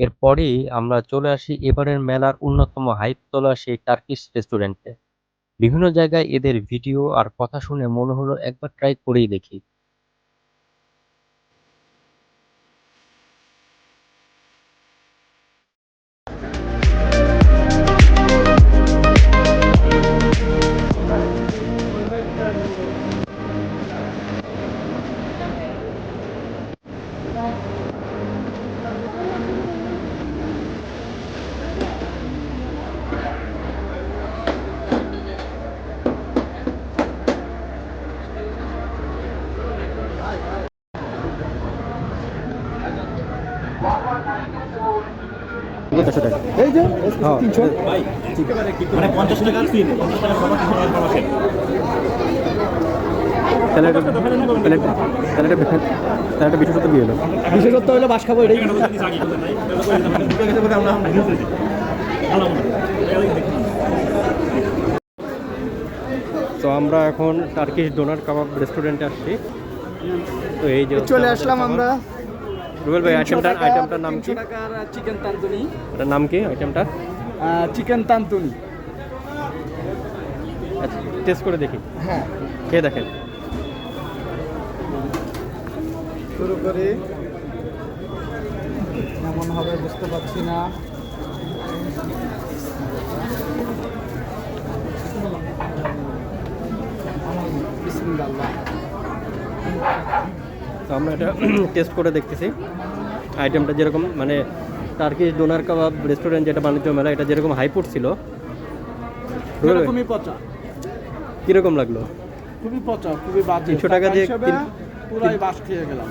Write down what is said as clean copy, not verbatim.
এরপরেই আমরা চলে আসি এবারের মেলার অন্যতম হাইপ তোলা সেই টার্কিশ রেস্টুরেন্টে। বিভিন্ন জায়গায় এদের ভিডিও আর কথা শুনে মনে হলো একবার ট্রাই করেই দেখি। এই যে 300 মানে 50 টাকার ফ্রি নেই, 50 টাকা সবার কিছু খাওয়া শেষ। তাহলে বিশেষত্ব কি হলো? বিশেষত্ব হলো বাস খাবো এটাই। তো আমরা এখন টার্কিশ ডোনার কাবাব রেস্টুরেন্টে আসছি। তো এই যে চলে আসলাম আমরা। রুবেল ভাই, আইটেমটার নাম কি? চিকেন তান্দুরি। এটার নাম কি আইটেমটা? চিকেন তান্দুরি। আচ্ছা, টেস্ট করে দেখি। হ্যাঁ, খেয়ে দেখেন। শুরু করি। কেমন হবে বুঝতে পারছি না। বিসমিল্লাহ। তো আমরা এটা টেস্ট করে দেখতেছি। আইটেমটা যেরকম মানে টার্কিশ ডোনার কাবাব রেস্টুরেন্ট যেটা বাণিজ্য মেলা, এটা যেরকম হাই ফুড ছিল, এরকমই পচা। কীরকম লাগলো? খুবই পচা, খুবই বাজে। 300 টাকা দিয়ে পুরাই বাস খেয়ে গেলাম।